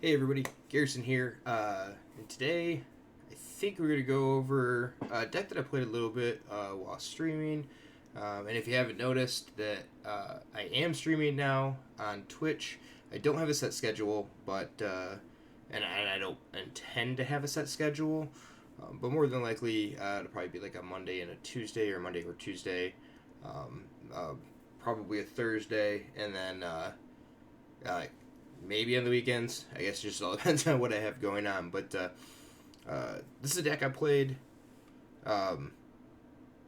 Hey everybody, Garrison here, and today I think we're going to go over a deck that I played a little bit while streaming. And if you haven't noticed that I am streaming now on Twitch. I don't have a set schedule, but and I don't intend to have a set schedule, but more than likely it'll probably be like a Monday and a Tuesday, or Monday or Tuesday, um, uh, probably a Thursday, and then uh, maybe on the weekends. I guess it just all depends on what I have going on. But this is a deck I played um,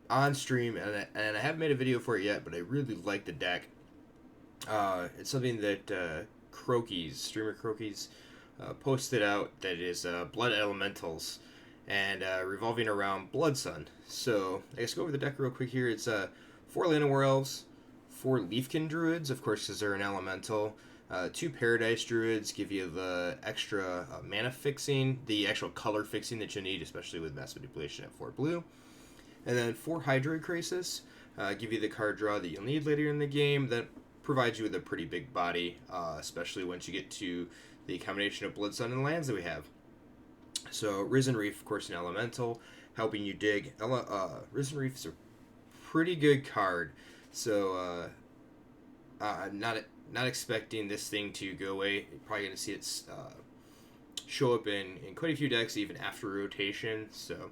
on stream, and I haven't made a video for it yet, but I really like the deck. It's something that Crokey's, streamer Crokey's, posted out that is Blood Elementals and revolving around Blood Sun. So I guess go over the deck real quick here. It's 4 Llanowar Elves, 4 Leafkin Druids, of course, because they're an elemental. 2 Paradise Druids give you the extra mana fixing, the actual color fixing that you need, especially with Mass Manipulation at 4 blue. And then 4 Hydroid Krasis give you the card draw that you'll need later in the game that provides you with a pretty big body, especially once you get to the combination of Blood Sun and lands that we have. So Risen Reef, of course, an elemental, helping you dig. Risen Reef is a pretty good card, so I'm not expecting this thing to go away. You're probably going to see it show up in quite a few decks even after rotation. So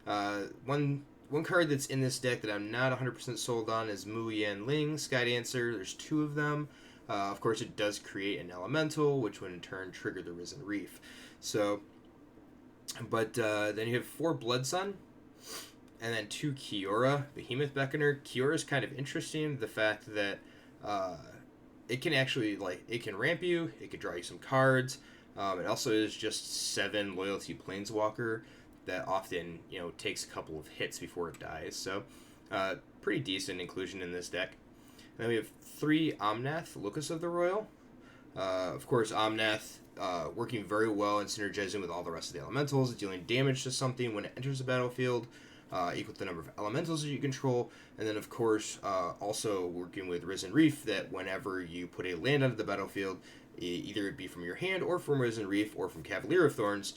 one card that's in this deck that I'm not 100% sold on is Mu Yan Ling, Skydancer. There's 2 of them. Of course, it does create an elemental, which would in turn trigger the Risen Reef. So, but then you have 4 Blood Sun, and then 2 Kiora, Behemoth Beckoner. Kiora is kind of interesting. The fact that it can actually, it can ramp you, it can draw you some cards. It also is just 7 Loyalty Planeswalker that often, takes a couple of hits before it dies. So, pretty decent inclusion in this deck. And then we have 3 Omnath, Locus of the Royal. Of course, Omnath working very well and synergizing with all the rest of the elementals, dealing damage to something when it enters the battlefield, equal to the number of elementals that you control, and then of course also working with Risen Reef, that whenever you put a land onto the battlefield, either it be from your hand or from Risen Reef or from Cavalier of Thorns,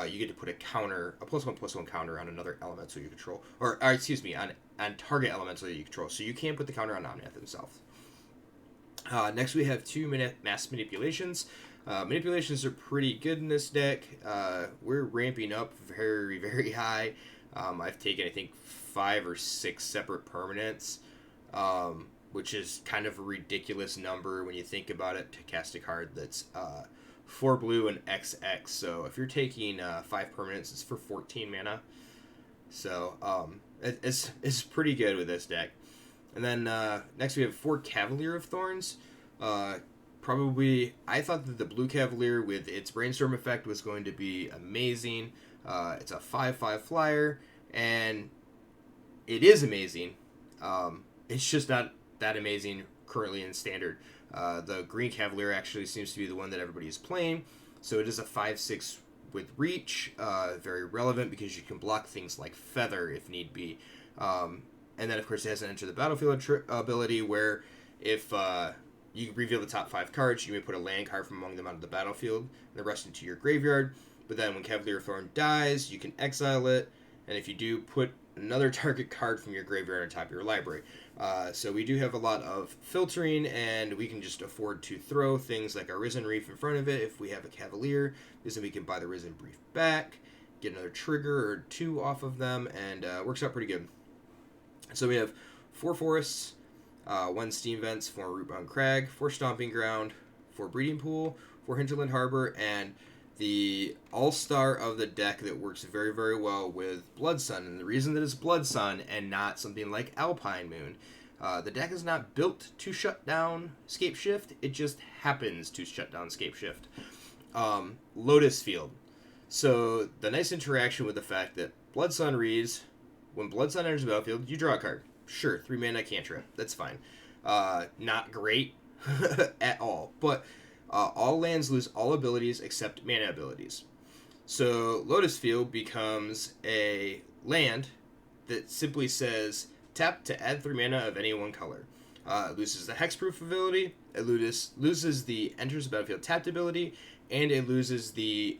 you get to put a +1/+1 counter on another elemental you control, or excuse me, on target elemental that you control. So you can't put the counter on Omnath himself. Next we have 2 Mass Manipulations. Manipulations are pretty good in this deck. We're ramping up very, very high. I've taken, I think, 5 or 6 separate permanents, which is kind of a ridiculous number when you think about it, to cast a card that's 4 blue and XX. So if you're taking 5 permanents, it's for 14 mana. So it's pretty good with this deck. And then next we have 4 Cavalier of Thorns. Probably, I thought that the Blue Cavalier with its Brainstorm effect was going to be amazing. It's a 5/5 flyer, and it is amazing. It's just not that amazing currently in Standard. The Green Cavalier actually seems to be the one that everybody is playing. So it is a 5/6 with reach, very relevant because you can block things like Feather if need be. And then, of course, it has an Enter the Battlefield ability where if you reveal the top 5 cards, you may put a land card from among them onto the battlefield and the rest into your graveyard. But then when Cavalier of Thorn dies, you can exile it, and if you do, put another target card from your graveyard on top of your library. So we do have a lot of filtering, and we can just afford to throw things like our Risen Reef in front of it if we have a Cavalier, because then we can buy the Risen Reef back, get another trigger or 2 off of them, and it works out pretty good. So we have 4 Forests, 1 Steam Vents, 4 Rootbound Crag, 4 Stomping Ground, 4 Breeding Pool, 4 Hinterland Harbor, and the all-star of the deck that works very, very well with Blood Sun. And the reason that it's Blood Sun and not something like Alpine Moon, the deck is not built to shut down Scape Shift. It just happens to shut down Scape Shift. Lotus Field. So the nice interaction with the fact that Blood Sun reads, when Blood Sun enters the battlefield, you draw a card. Sure, 3 mana cantrip. That's fine. Not great at all. But all lands lose all abilities except mana abilities. So Lotus Field becomes a land that simply says tap to add 3 mana of any one color. It loses the hexproof ability. It loses the enters the battlefield tapped ability, and it loses the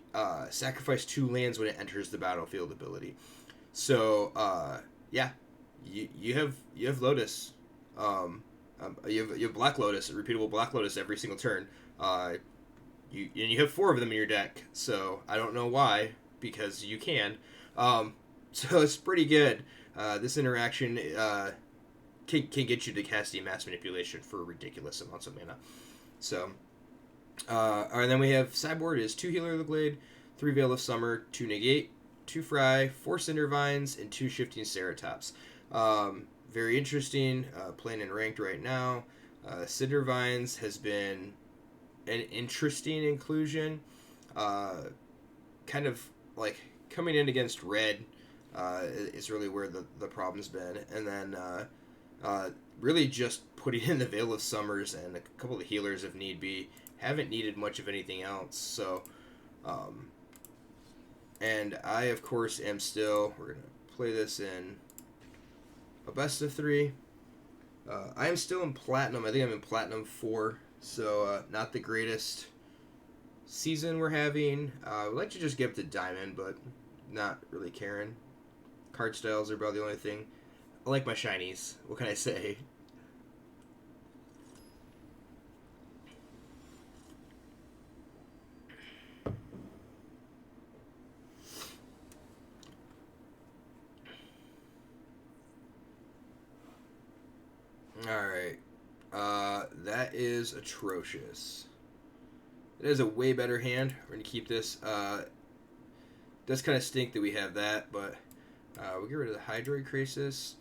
sacrifice 2 lands when it enters the battlefield ability. So yeah, you have Lotus. You have Black Lotus, a repeatable Black Lotus every single turn. You have 4 of them in your deck. So I don't know why, because you can. So it's pretty good. This interaction can get you to casting Mass Manipulation for ridiculous amounts of mana. So, and then we have sideboard is 2 Healer of the Glade, 3 Veil of Summer, 2 Negate, 2 Fry, 4 Cinder Vines, and 2 Shifting Ceratops. Very interesting. Playing in ranked right now. Cinder Vines has been an interesting inclusion. Kind of like coming in against red is really where the problem's been. And then really just putting in the Veil of Summers and a couple of healers if need be. Haven't needed much of anything else. So, and I, of course, am still... We're going to play this in a best of 3. I am still in Platinum. I think I'm in Platinum 4. So, not the greatest season we're having. I would like to just get up to Diamond, but not really caring. Card styles are about the only thing. I like my shinies. What can I say? Alright. That is atrocious. It is a way better hand. We're going to keep this. It does kind of stink that we have that, but we'll get rid of the Hydroid Crisis.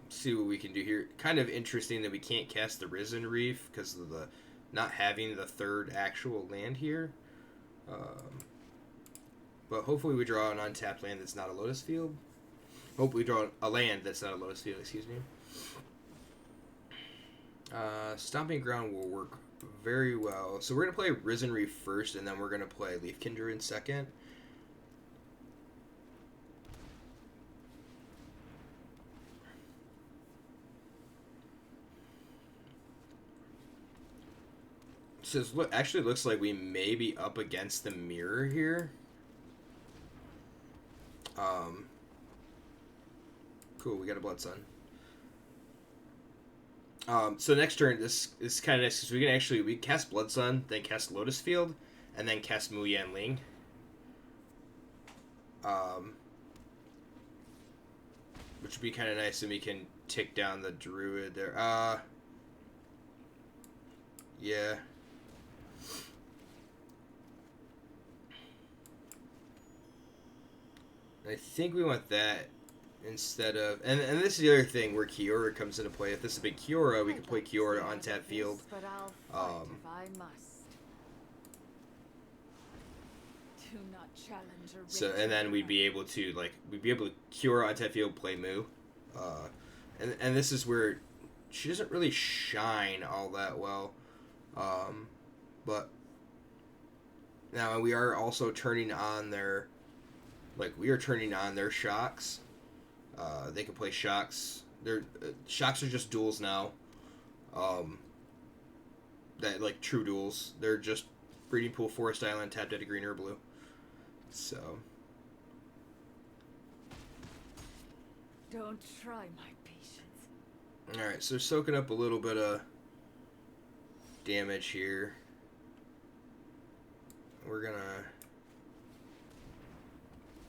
See what we can do here. Kind of interesting that we can't cast the Risen Reef because of the not having the 3rd actual land here. But hopefully we draw an untapped land that's not a Lotus Field. Hopefully we draw a land that's not a Lotus Field, excuse me. Stomping Ground will work very well. So we're going to play Risen Reef first, and then we're going to play Leaf Kindred in second. So it actually looks like we may be up against the mirror here. Cool, we got a Blood Sun. So next turn, this is kind of nice because we cast Blood Sun, then cast Lotus Field, and then cast Mu Yan Ling. Which would be kind of nice, and we can tick down the Druid there. Yeah. I think we want that instead of... And this is the other thing where Kiora comes into play. If this is a big Kiora, we can play Kiora on tap field. So, and then we'd be able to, Kiora on tap field, play Mu. And this is where she doesn't really shine all that well. But now we are also turning on their... we are turning on their shocks. They can play shocks. Their shocks are just duels now. That true duels. They're just Breeding Pool, Forest Island, tapped at a green or a blue. So. Don't try my patience. All right, so soaking up a little bit of damage here. We're gonna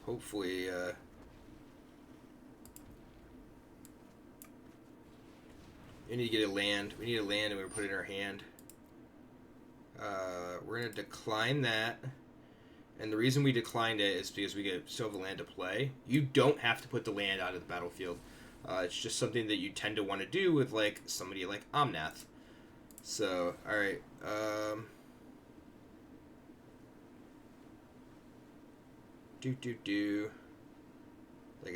hopefully we need to get a land. We need a land, and we put it in our hand. We're gonna decline that, and the reason we declined it is because we still have a land to play. You don't have to put the land out of the battlefield. It's just something that you tend to want to do with somebody like Omnath. So, all right. I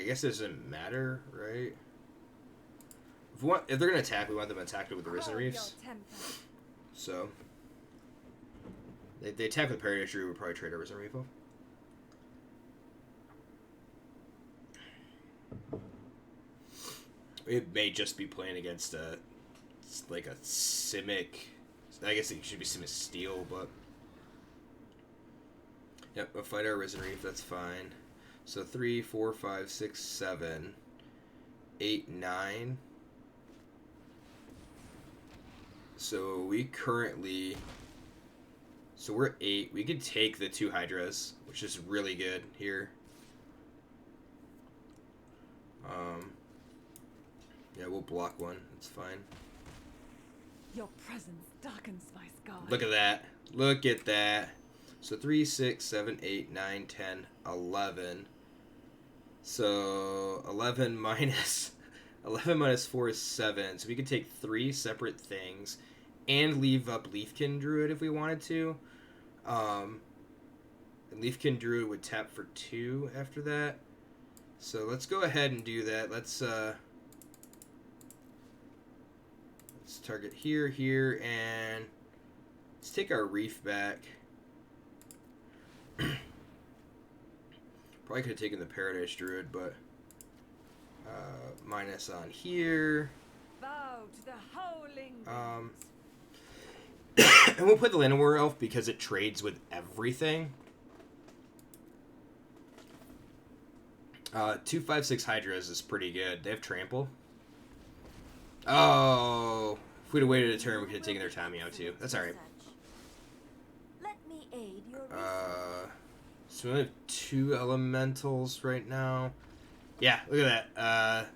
guess it doesn't matter, right? If they're gonna attack, we want them attacked with the Risen Reefs. So they attack with Paradise Druid, we'll probably trade a Risen Reef off. It may just be playing against a Simic. I guess it should be Simic Steel, but yep, a fight our Risen Reef. That's fine. So 3, 4, 5, 6, 7, 8, 9. So we currently. So we're 8. We could take the 2 Hydras, which is really good here. Yeah, we'll block one. It's fine. Your presence darkens my sky. Look at that. Look at that. So 3, 6, 7, 8, 9, 10, 11. So 11 minus 4 is 7. So we could take 3 separate things and leave up Leafkin Druid if we wanted to. And Leafkin Druid would tap for 2 after that. So let's go ahead and do that. Let's target here, and let's take our Reef back. Probably could have taken the Paradise Druid, but minus on here. Bow to the howling And we'll put the Llanowar Elf because it trades with everything. 2, 5, 6 Hydras is pretty good. They have Trample. Oh, if we'd have waited a turn, we could have taken their Tamio too. That's alright. Let me aid your So we only have 2 elementals right now. Yeah, look at that.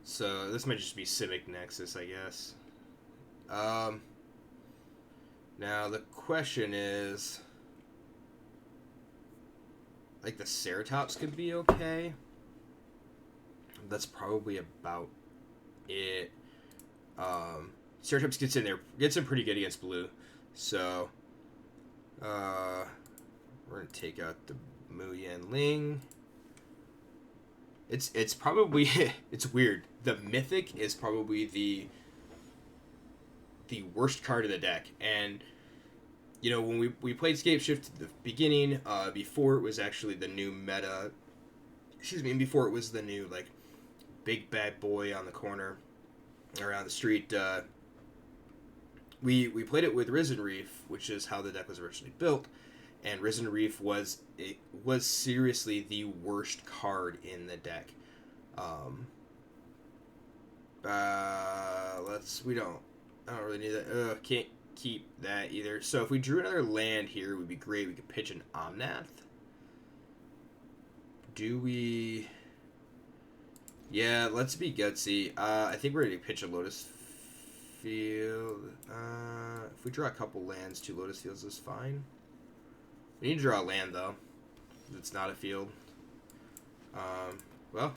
So this might just be Simic Nexus, I guess. Now the question is, like, the Ceratops could be okay. That's probably about it. Ceratops gets in pretty good against blue. So we're gonna take out the Mu Yan Ling. It's probably it's weird. The Mythic is probably the worst card of the deck, and you know, when we played Scapeshift at the beginning, before it was actually the new meta. Excuse me, and before it was the new like big bad boy on the corner around the street. We played it with Risen Reef, which is how the deck was originally built, and Risen Reef was seriously the worst card in the deck. I don't really need that. Can't keep that either. So if we drew another land here, it would be great. We could pitch an Omnath. Do we? Yeah, let's be gutsy. I think we're going to pitch a Lotus Field. If we draw a couple lands, 2 Lotus Fields is fine. We need to draw a land, though. It's not a field. Well,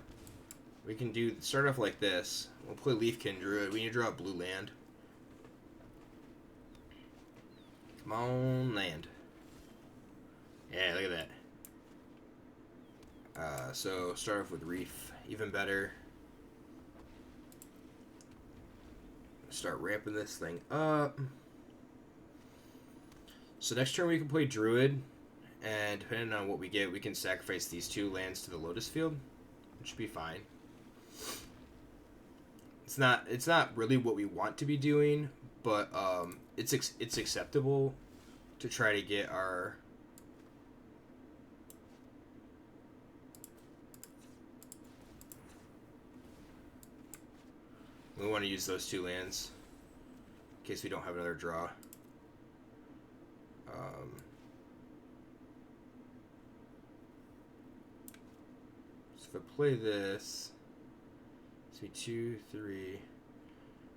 we can start off like this. We'll play Leafkin Druid. We need to draw a blue land. Come on, land. Yeah, look at that. So start off with Reef. Even better. Start ramping this thing up. So next turn we can play Druid, and depending on what we get, we can sacrifice these 2 lands to the Lotus Field, which should be fine. It's not really what we want to be doing, but it's acceptable to try to get our. We want to use those 2 lands in case we don't have another draw. So if I play this, it's be 2, 3.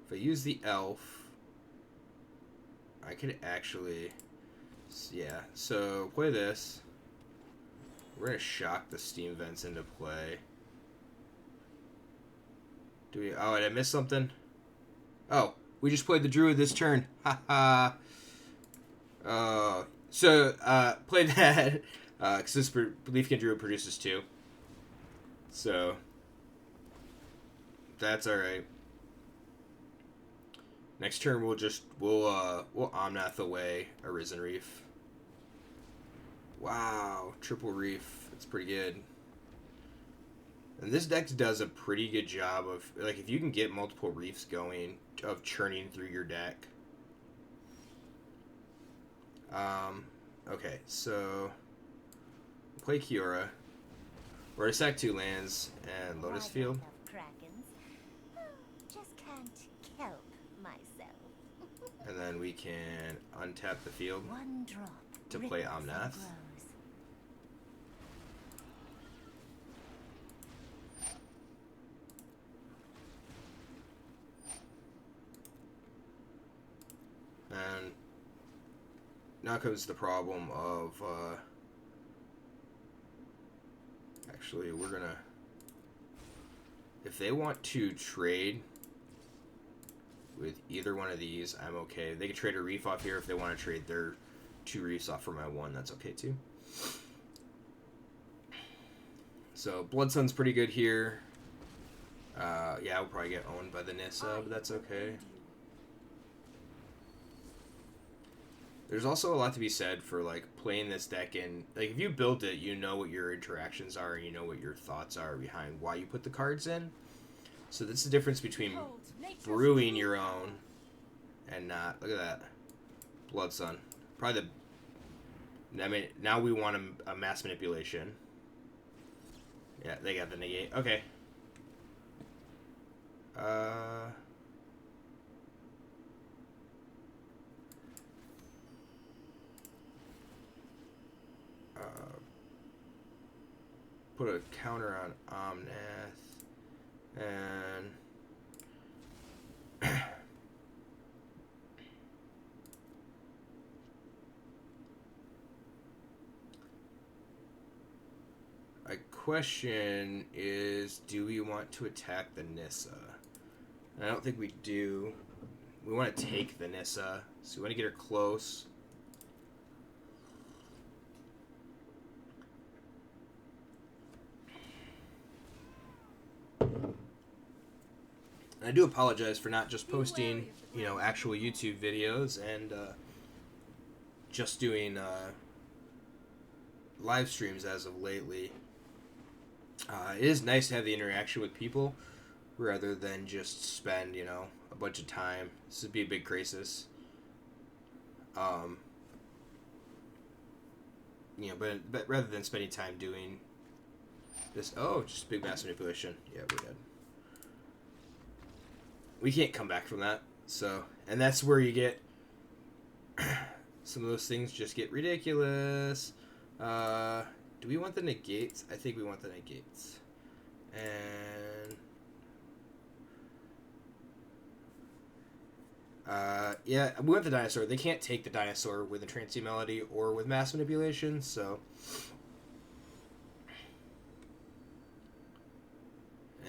If I use the elf, I could actually, yeah. So play this. We're gonna shock the Steam Vents into play. Do we? Oh, did I miss something? Oh, we just played the Druid this turn. Haha. So play that because this Leafkin Druid produces 2. So that's all right. Next turn we'll Omnath away a Risen Reef. Wow, triple Reef. That's pretty good. And this deck does a pretty good job of, like, if you can get multiple reefs going, of churning through your deck. Okay, so play Kiora. We're gonna sack 2 lands and Lotus Field. Just can't help myself. And then we can untap the field One drop to play ripples and Omnath. grows. And now comes the problem of, actually, we're gonna, if they want to trade with either one of these, I'm okay. They can trade a reef off here. If they want to trade their 2 reefs off for my 1, that's okay too. So Blood Sun's pretty good here. Yeah, I'll probably get owned by the Nissa, but that's okay. There's also a lot to be said for, like, playing this deck in, like, if you build it, you know what your interactions are, and you know what your thoughts are behind why you put the cards in. So that's the difference between brewing your own and not. Look at that. Blood Sun. Probably the, I mean, now we want a mass manipulation. Yeah, they got the negate. Okay. Put a counter on Omnath, and a question is, do we want to attack the Nissa? And I don't think we do. We want to take the Nissa, so we want to get her close. I do apologize for not just posting, you know, actual YouTube videos and just doing live streams as of lately. It is nice to have the interaction with people rather than just spend, you know, a bunch of time. This would be a big crisis. You know, but rather than spending time doing this, oh, just big mass manipulation. Yeah, we're dead. We can't come back from that. So, and that's where you get some of those things just get ridiculous. Do we want the negates? I think we want the negates. And yeah, we want the dinosaur. They can't take the dinosaur with a Transient Melody or with mass manipulation, so.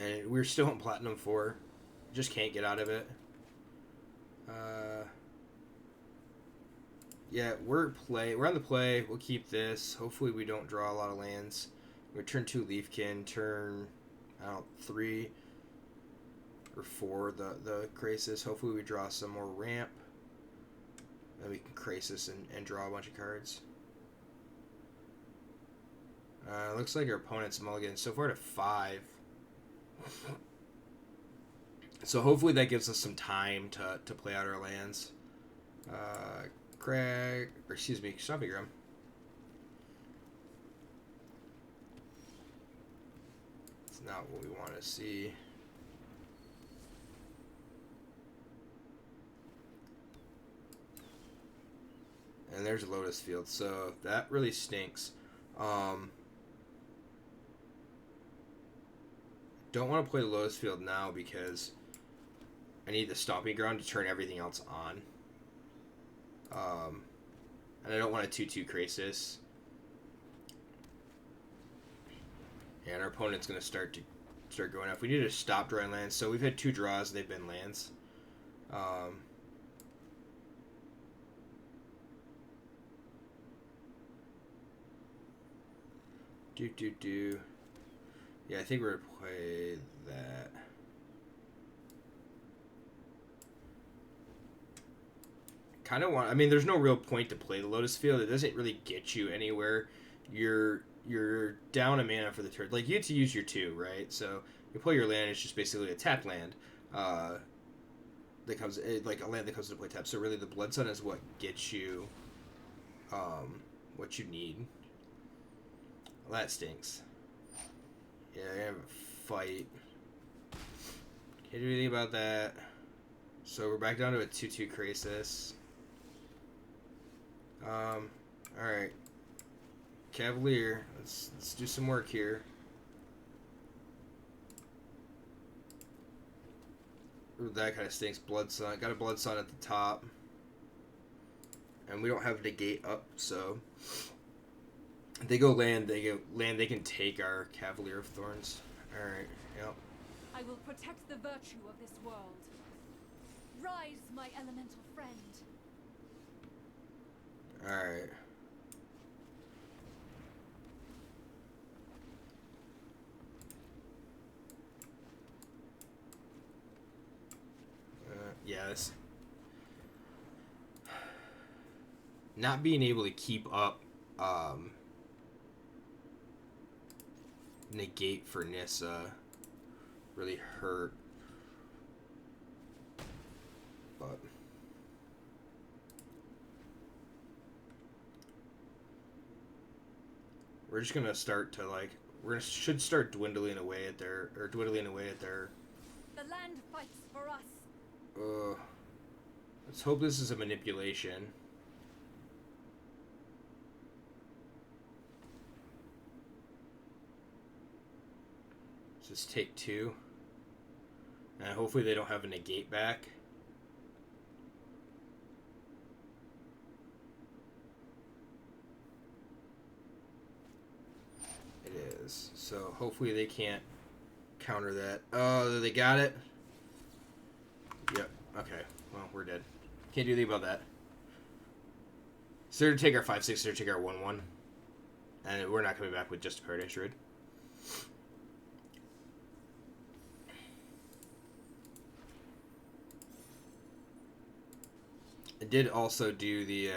And we're still in Platinum 4. Just can't get out of it. Yeah, we're on the play. We'll keep this. Hopefully we don't draw a lot of lands. We turn 2 Leafkin, turn 3 or 4 the Crisis. Hopefully we draw some more ramp. Then we can Crisis and draw a bunch of cards. Looks like our opponent's mulligan so far to 5. So hopefully that gives us some time to play out our lands. Stomping Ground. It's not what we want to see. And there's Lotus Field, so that really stinks. Don't want to play the Lotus Field now because I need the Stomping Ground to turn everything else on. And I don't want a 2/2 Crisis. And our opponent's going to start going up. We need to stop drawing lands. So we've had 2 draws. They've been lands. Yeah, I think we're going to play that. Kind of want. I mean, there's no real point to play the Lotus Field. It doesn't really get you anywhere. You're you're down a mana for the turn. Like, you get to use your 2, right? So you play your land. It's just basically a tapped land. That comes like a land that comes into play tap. So really, the Blood Sun is what gets you, what you need. Well, that stinks. Yeah, I have a fight. Can't do anything about that. So we're back down to a 2/2 Crisis. Alright. Cavalier. Let's do some work here. Ooh, that kind of stinks. Blood Sun. Got a Blood Sun at the top. And we don't have negate up, so if they go land, they can take our Cavalier of Thorns. Alright, yep. I will protect the virtue of this world. Rise, my elemental friend. Alright. Yeah, this... Not being able to keep up negate for Nissa really hurt. But we're just gonna start to should start dwindling away at their The land fights for us. let's hope this is a manipulation. Just take 2. And hopefully they don't have a negate back. It is. So hopefully they can't counter that. Oh, they got it? Yep. Okay. Well, we're dead. Can't do anything about that. So they're to take our 5/6, they're to take our 1/1. And we're not coming back with just a Paradise Druid. I did also do the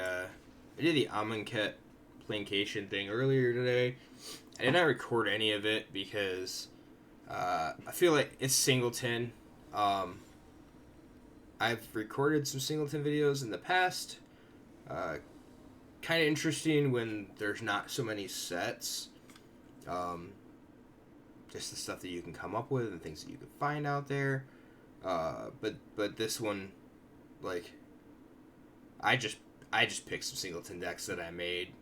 Amonkhet Plancation thing earlier today. I did not record any of it because I feel like it's Singleton. I've recorded some Singleton videos in the past. Kind of interesting when there's not so many sets. Just the stuff that you can come up with and things that you can find out there. But this one, like, I just picked some Singleton decks that I made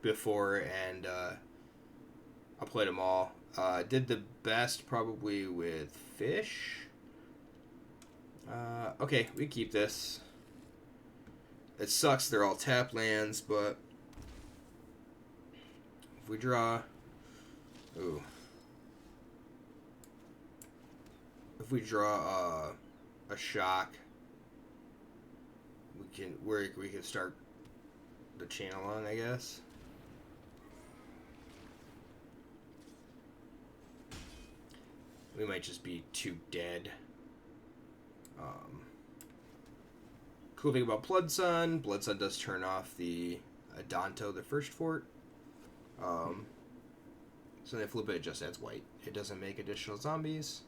before, and I played them all. Did the best probably with Fish. Okay, we keep this. It sucks they're all tap lands, but if we draw... Ooh. If we draw a shock, we can start the chain along, I guess. We might just be too dead. Cool thing about Blood Sun does turn off the Adanto, the first fort. So if flip it just adds white. It doesn't make additional zombies.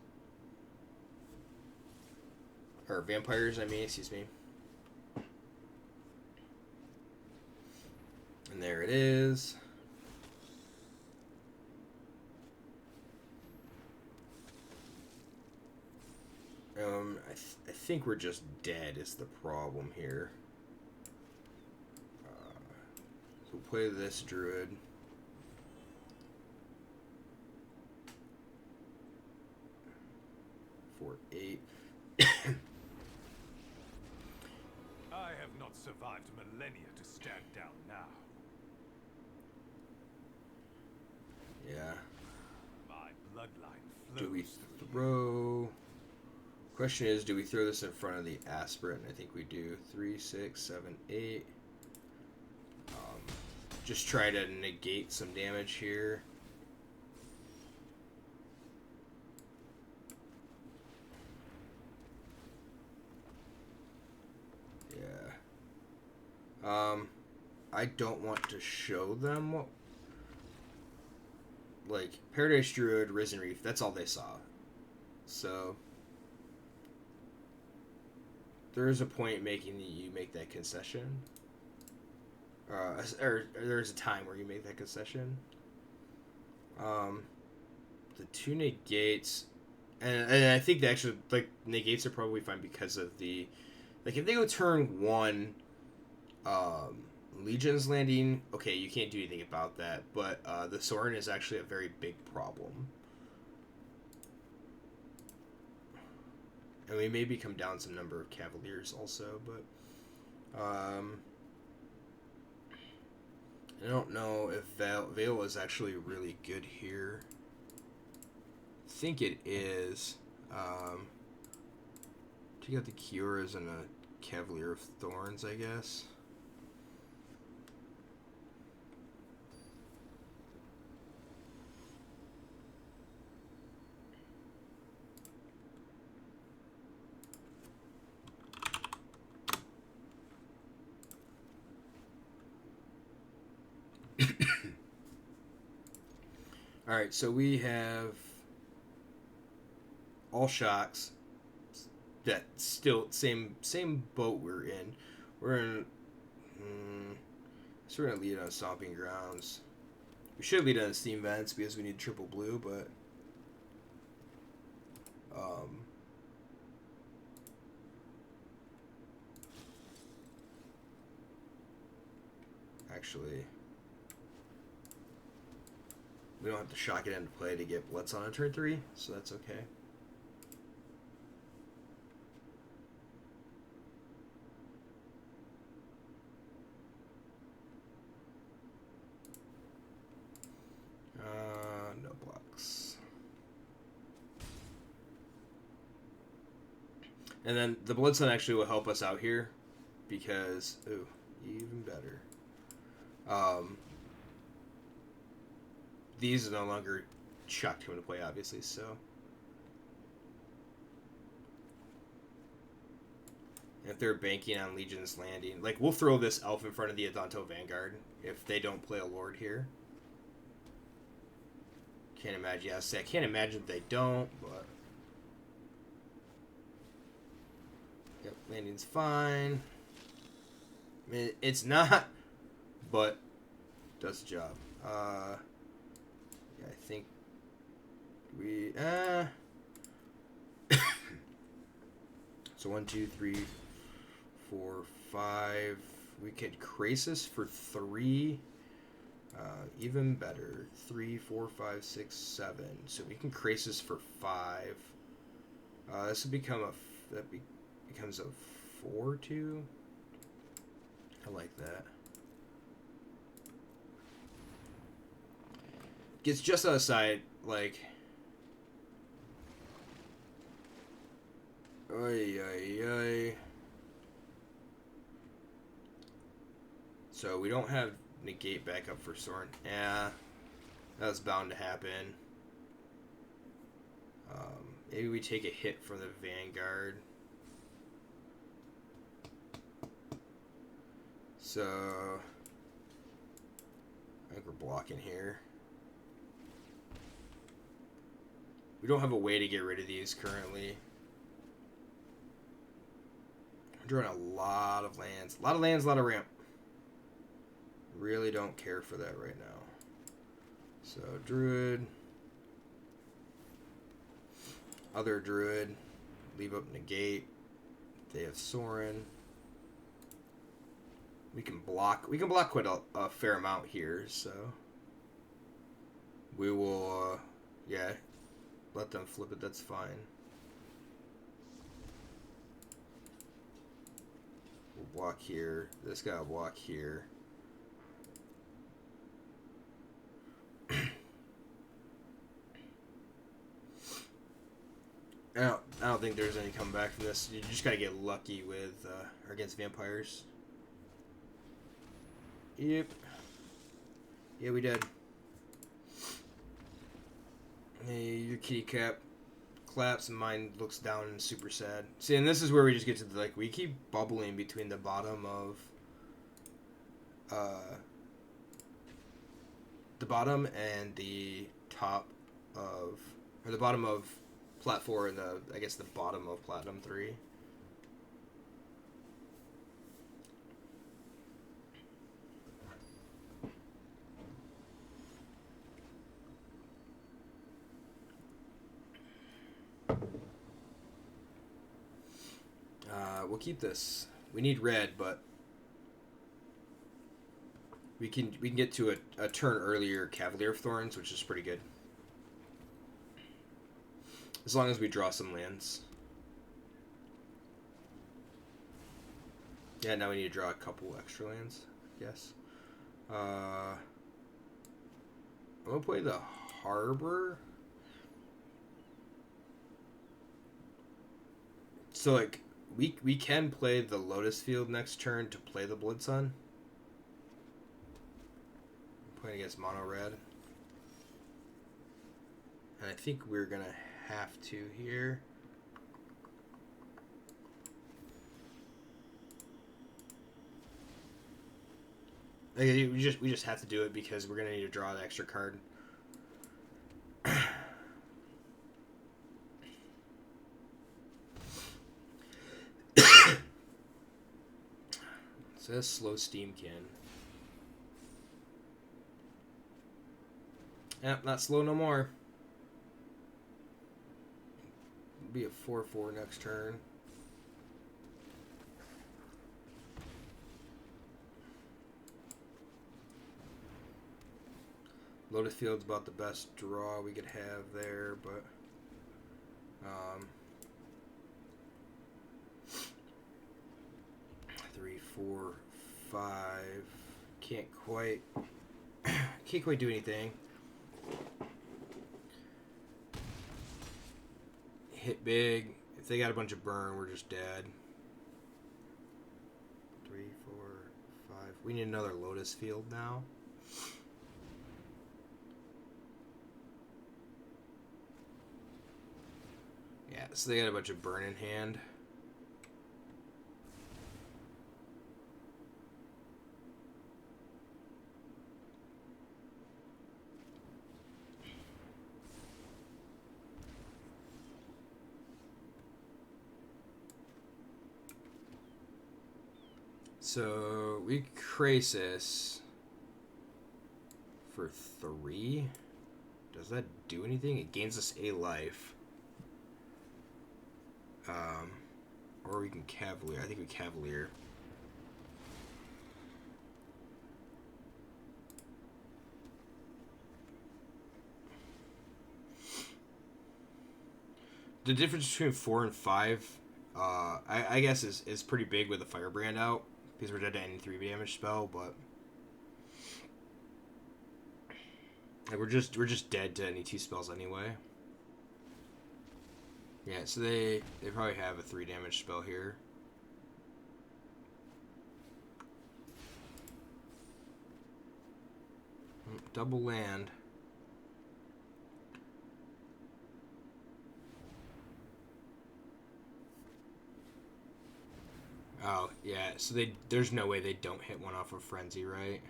Or vampires, I mean, excuse me. And there it is. I think we're just dead is the problem here. So we'll play this druid. For 8. I have not survived millennia to stand down now. Yeah. My bloodline flows. Do we throw... Question is, do we throw this in front of the aspirant? I think we do. 3, 6, 7, 8. Just try to negate some damage here. Yeah. I don't want to show them what like Paradise Druid, Risen Reef. That's all they saw. So there is a point making that you make that concession, or there's a time where you make that concession. The two negates, and I think the actual like negates are probably fine because of the like if they go turn 1, Legion's landing. Okay, you can't do anything about that, but the Sorin is actually a very big problem. And we maybe come down some number of Cavaliers also, but I don't know if Veil is actually really good here. I think it is. Take out the Kioras and a Cavalier of Thorns, I guess. Alright, so we have all shocks. That still same boat we're in. We're in so we're gonna lead on Stomping Grounds. We should lead on Steam Vents because we need triple blue, but actually we don't have to shock it into play to get Blitz on a turn 3, so that's okay. No blocks. And then the Blitz actually will help us out here because, ooh, even better. These are no longer shocked come into play, obviously, so. If they're banking on Legion's landing, like, we'll throw this elf in front of the Adanto Vanguard if they don't play a Lord here. Can't imagine, yes, I can't imagine they don't, but. Yep, landing's fine. I mean, it's not, but does the job. Yeah, I think we so 1, 2, 3, 4, 5. We could Krasis for 3. Even better. 3, 4, 5, 6, 7. So we can Krasis for 5. This will become becomes a 4/2. I like that. Gets just outside, like. Oy. So we don't have negate backup for Sorin. Yeah, that's bound to happen. Maybe we take a hit from the Vanguard. So I think we're blocking here. We don't have a way to get rid of these currently. I'm drawing a lot of lands. A lot of lands, a lot of ramp. Really don't care for that right now. So, Druid. Other Druid. Leave up Negate. They have Sorin. We can block quite a fair amount here, so. We will, yeah. Let them flip it, that's fine. We'll block here. This guy will block here. I don't think there's any comeback from this. You just gotta get lucky with against vampires. Yep. Yeah, we did. Hey, your kitty cat claps and mine looks down and super sad. See, and this is where we just get to the, like, we keep bubbling between the bottom of the bottom and the top of, or the bottom of Plat 4 and I guess the bottom of Platinum 3. We'll keep this. We need red, but we can get to a turn earlier Cavalier of Thorns, which is pretty good. As long as we draw some lands. Yeah, now we need to draw a couple extra lands, I guess. I'm going to play the Harbor. So, like, we can play the Lotus Field next turn to play the Blood Sun. I'm playing against Mono Red. And I think we're going to have to here. We just have to do it because we're going to need to draw the extra card. So that's slow steam can. Yep, not slow no more. Be a 4/4 next turn. Lotus Field's about the best draw we could have there, but 3, 4, 5 can't quite do anything. Hit big. If they got a bunch of burn, we're just dead. 3, 4, 5. We need another Lotus Field now. Yeah, so they got a bunch of burn in hand. So we Crisis for 3. Does that do anything? It gains us a life. Or we can Cavalier. I think we Cavalier. The difference between 4 and 5, I guess is pretty big with the Firebrand out because we're dead to any 3 damage spell, but like, we're just dead to any 2 spells anyway. Yeah, so they probably have a 3 damage spell here. Double land. Oh, yeah, so there's no way they don't hit one off of Frenzy, right?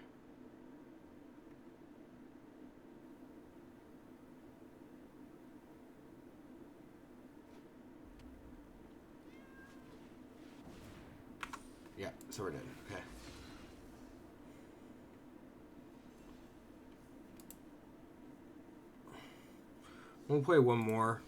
Yeah, so we're dead. Okay. We'll play one more.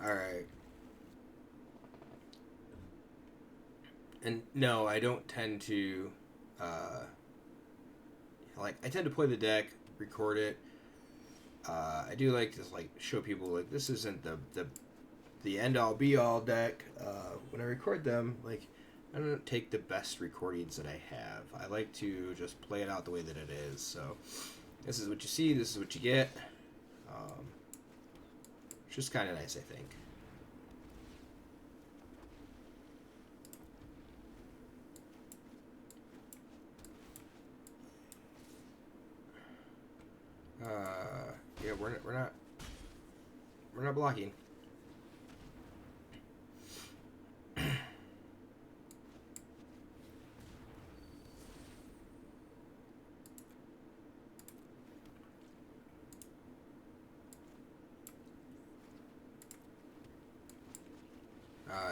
All right. And no, I don't tend to, I tend to play the deck, record it. I do like to show people like this isn't the end all be all deck. When I record them, like I don't take the best recordings that I have. I like to just play it out the way that it is. So this is what you see. This is what you get. It's just kind of nice, I think. we're not blocking.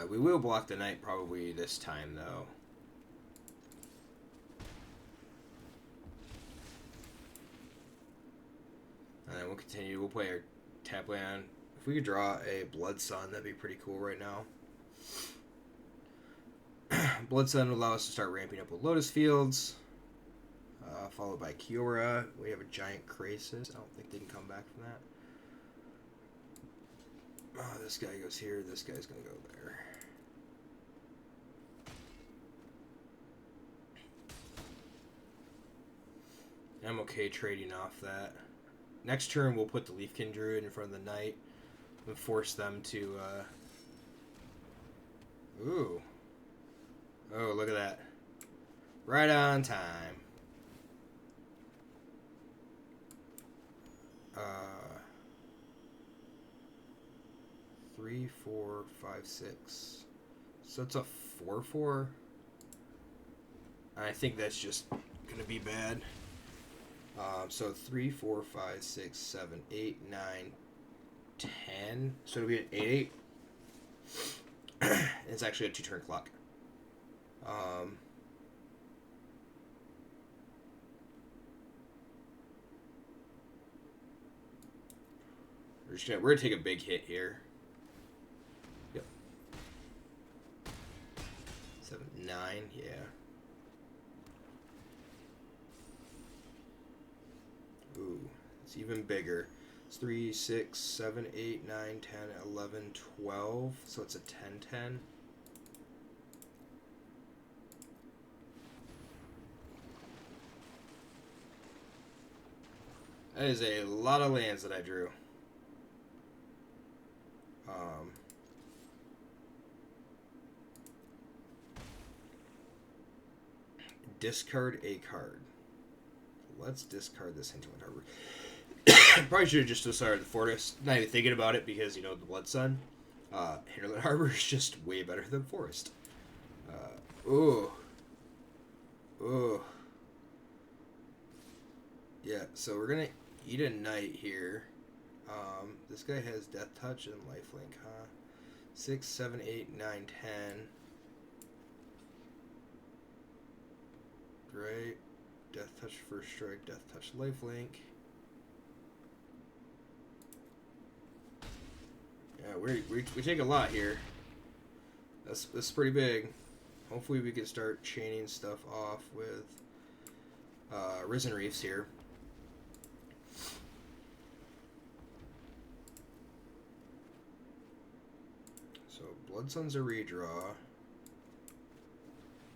We will block the knight probably this time, though. And then we'll continue. We'll play our tap land. If we could draw a Blood Sun, that'd be pretty cool right now. Blood Sun will allow us to start ramping up with Lotus Fields. Followed by Kiora. We have a giant Krasis. I don't think they can come back from that. Oh, this guy goes here. This guy's going to go there. I'm okay trading off that. Next turn, we'll put the Leafkin Druid in front of the Knight and force them to... Ooh. Oh, look at that. Right on time. 3, 4, 5, 6. So it's a 4/4. I think that's just gonna be bad. So 3, 4, 5, 6, 7, 8, 9, 10. So it'll be an 8/8. It's actually a 2-turn clock. We're gonna take a big hit here. Yep. 7, 9, yeah. Ooh, it's even bigger. It's 3, 6, 7, 8, 9, 10, 11, 12. So it's a 10/10. That is a lot of lands that I drew. Discard a card. Let's discard this Hinterland Harbor. Probably should have just discarded the Forest. Not even thinking about it because, you know, the Blood Sun. Hinterland Harbor is just way better than Forest. Ooh. Ooh. Yeah, so we're going to eat a Knight here. This guy has Death Touch and Lifelink, huh? 6, 7, 8, 9, 10. Great. Death Touch first strike, Death Touch Lifelink. Yeah, we take a lot here. That's pretty big. Hopefully we can start chaining stuff off with Risen Reefs here. So Blood Sun's a redraw.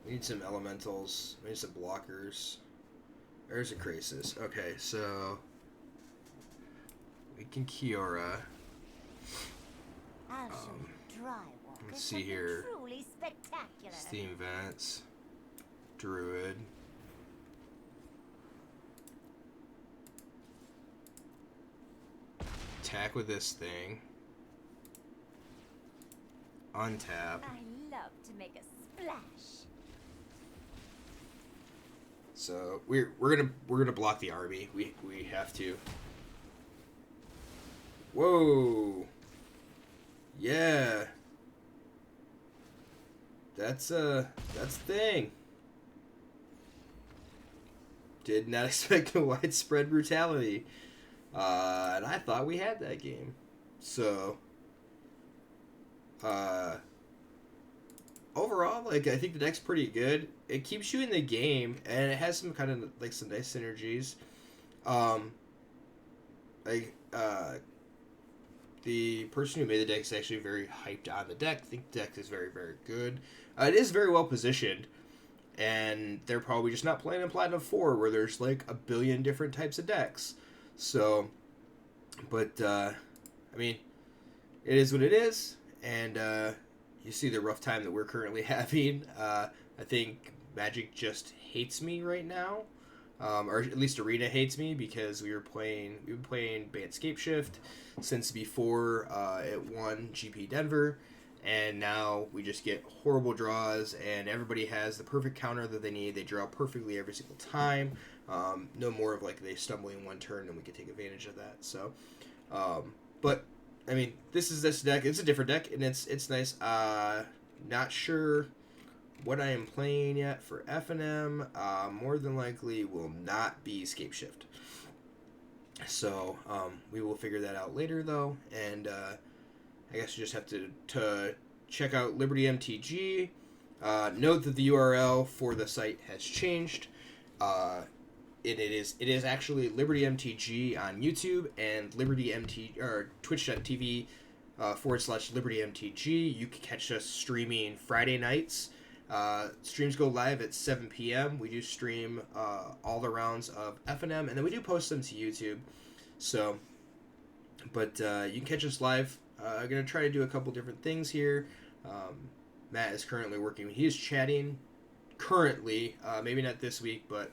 We need some elementals. We need some blockers. There's a Krasis. Okay, so we can Kiora. I'll show you Drywalker. Let's see here. Truly spectacular. Steam Vents. Druid. Attack with this thing. Untap. I love to make a splash. So we're gonna block the army. We have to. Whoa. Yeah. That's the thing. Did not expect a widespread brutality. And I thought we had that game. So overall, like, I think the deck's pretty good. It keeps you in the game, and it has some kind of like some nice synergies. The person who made the deck is actually very hyped on the deck. I think the deck is very, very good. It is very well positioned, and they're probably just not playing in Platinum 4, where there's like a billion different types of decks. So, but I mean, it is what it is, and you see the rough time that we're currently having. I think Magic just hates me right now. or at least Arena hates me because we've been playing Bant Shift since before it won GP Denver, and now we just get horrible draws, and everybody has the perfect counter that they need. They draw perfectly every single time. No more of like they stumbling one turn, and we can take advantage of that. So, but I mean, this deck. It's a different deck, and it's nice. Not sure what I am playing yet for F&M. More than likely will not be Scape Shift. So we will figure that out later, though, and I guess you just have to check out Liberty MTG. Note that the URL for the site has changed. It is actually Liberty MTG on YouTube and Liberty MT or Twitch.tv /Liberty MTG. You can catch us streaming Friday nights. Streams go live at 7 p.m. We do stream all the rounds of F&M, and then we do post them to YouTube. So, but you can catch us live. I'm going to try to do a couple different things here. Matt is currently working. He is chatting currently, maybe not this week, but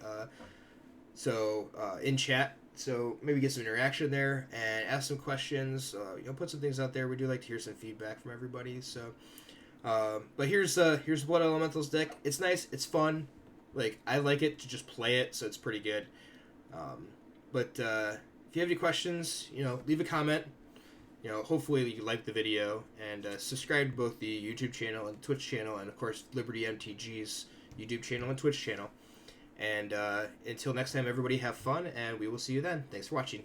in chat. So maybe get some interaction there and ask some questions. Put some things out there. We do like to hear some feedback from everybody. So, but here's Blood Elementals deck. It's nice. It's fun. Like, I like it to just play it, so it's pretty good. But if you have any questions, leave a comment. Hopefully you like the video, and subscribe to both the YouTube channel and Twitch channel, and of course Liberty MTG's YouTube channel and Twitch channel. And until next time, everybody have fun, and we will see you then. Thanks for watching.